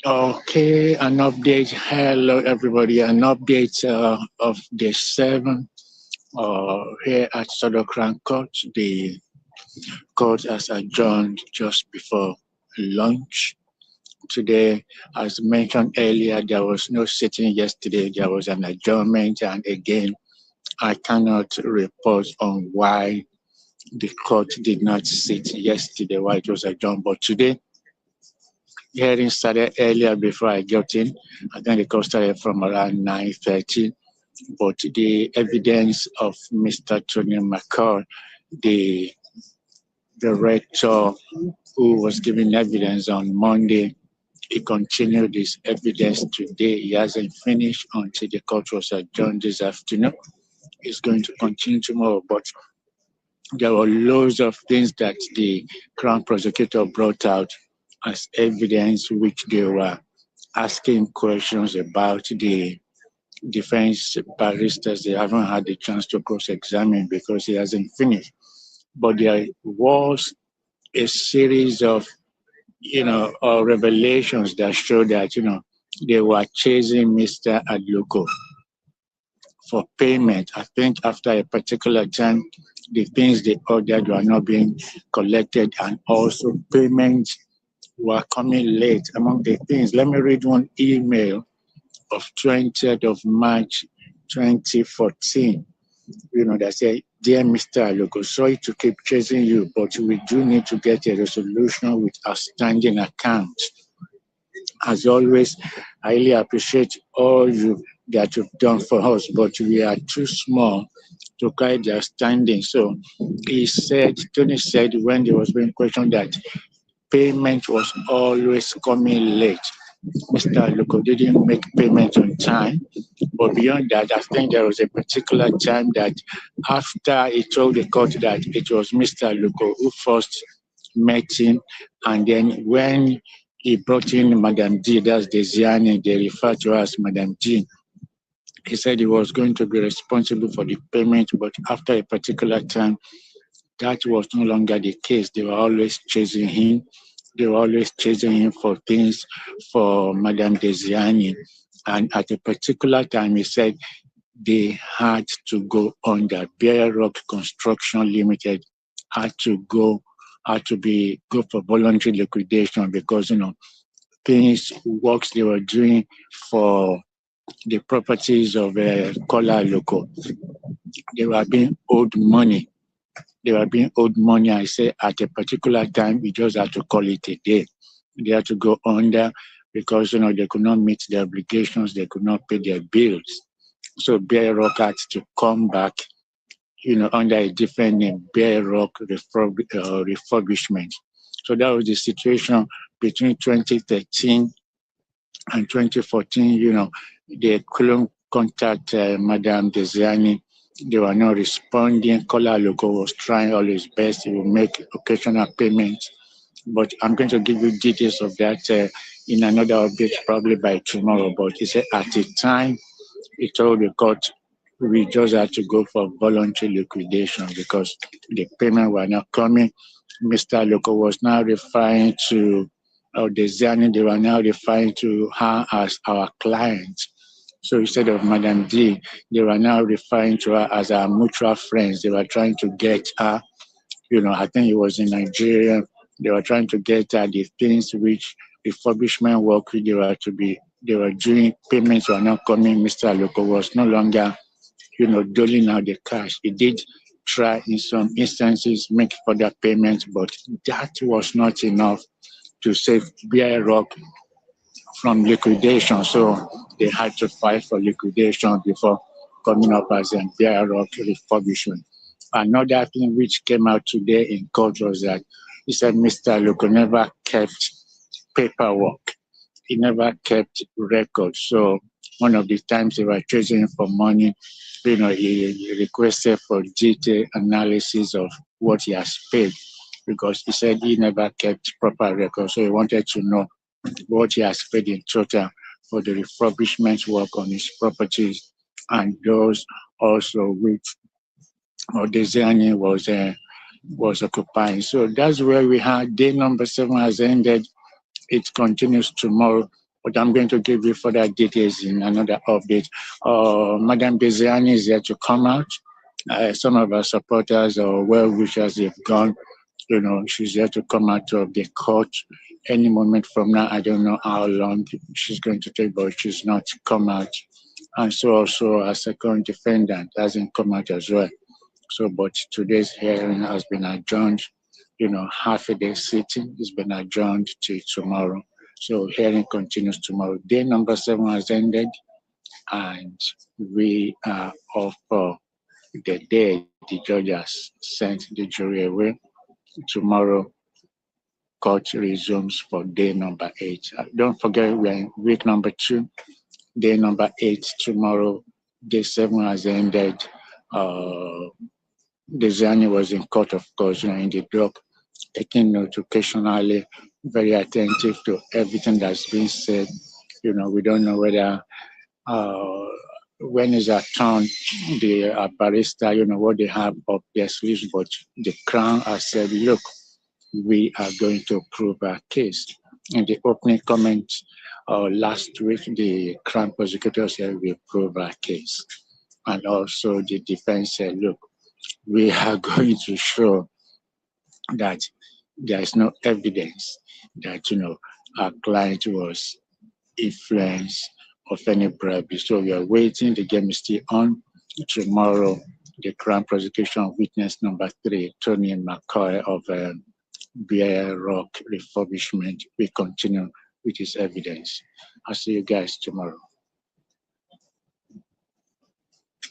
Okay, an update. Hello, everybody. An update of day 7 here at Sodokran Court. The court has adjourned just before lunch. Today, as mentioned earlier, there was no sitting yesterday. There was an adjournment. And again, I cannot report on why the court did not sit yesterday, why it was adjourned. But today, hearing started earlier before I got in. I think the court started from around 9:30. But the evidence of Mr. Tony McCall, the director who was giving evidence on Monday, he continued his evidence today. He hasn't finished until the court was adjourned this afternoon. He's going to continue tomorrow. But there were loads of things that the Crown Prosecutor brought out as evidence, which they were asking questions about. The defense barristers, they haven't had the chance to cross-examine because he hasn't finished. But there was a series of, revelations that show that, they were chasing Mr. Adloko for payment. I think after a particular time, the things they ordered were not being collected, and also payments were coming late. Among the things, let me read one email of 20th of March 2014, that say, "Dear Mr. Aloko, sorry to keep chasing you, but we do need to get a resolution with outstanding accounts. As always, I really appreciate all that you've done for us, but we are too small to carry the outstanding." So Tony said when there was being questioned that payment was always coming late. Mr. Luko didn't make payment on time. But beyond that, I think there was a particular time that after he told the court that it was Mr. Luko who first met him, and then when he brought in Madam D, that's Diezani, they refer to her as Madam D, he said he was going to be responsible for the payment, but after a particular time, that was no longer the case. They were always chasing him. They were always chasing him for things for Madame Diezani. And at a particular time, he said they had to go under. Bear Rock Construction Limited had to go for voluntary liquidation because, works they were doing for the properties of Kola Loco. They were being owed money. I say at a particular time, we just had to call it a day. They had to go under because, they could not meet their obligations. They could not pay their bills. So Bear Rock had to come back, under a different name, Bear Rock Refurbishment. So that was the situation between 2013 and 2014. They couldn't contact Madame Diezani. They were not responding. Kola Loco was trying all his best. He would make occasional payments. But I'm going to give you details of that in another update, probably by tomorrow. But he said at the time, he told the court, we just had to go for voluntary liquidation because the payment were not coming. Mr. Loco was now referring to Diezani. They were now referring to her as our client. So instead of Madam D, they were now referring to her as our mutual friends. They were trying to get her, I think it was in Nigeria. They were trying to get her the things which refurbishment work they were doing. Payments were not coming. Mr. Loco was no longer, doling out the cash. He did try in some instances make further payments, but that was not enough to save Bear Rock from liquidation. So they had to file for liquidation before coming up as a Bear Rock refurbishment. Another thing which came out today in court was that he said Mr. Loco never kept paperwork. He never kept records. So one of the times they were chasing him for money, he requested for detailed analysis of what he has paid because he said he never kept proper records. So he wanted to know what he has paid in total for the refurbishment work on his properties and those also which Diezani was occupying. So that's where we had day number 7 has ended. It continues tomorrow. But I'm going to give you further details in another update. Madam Diezani is here to come out. Some of our supporters or well-wishers, they've gone. She's here to come out of the court any moment from now. I don't know how long she's going to take, but she's not come out. And so also our second defendant hasn't come out as well. So, but today's hearing has been adjourned. Half a day sitting has been adjourned till tomorrow. So hearing continues tomorrow. Day number 7 has ended, and we are off for the day the judge has sent the jury away. Tomorrow, court resumes for day number 8. Don't forget, we're in week number 2, day number 8 tomorrow. Day 7 has ended. Diezani was in court, of course, in the dock, taking note occasionally, very attentive to everything that's been said. We don't know whether when is our turn, the barrister, what they have up their sleeves, but the Crown has said, look, we are going to prove our case. In the opening comment last week, the Crown prosecutor said we prove our case. And also the defense said, look, we are going to show that there is no evidence that, our client was influenced of any bribery. So we are waiting. The game is still on. Tomorrow, the Crown prosecution witness number 3, Tony McCoy of Bear Rock refurbishment, will continue with his evidence. I'll see you guys tomorrow.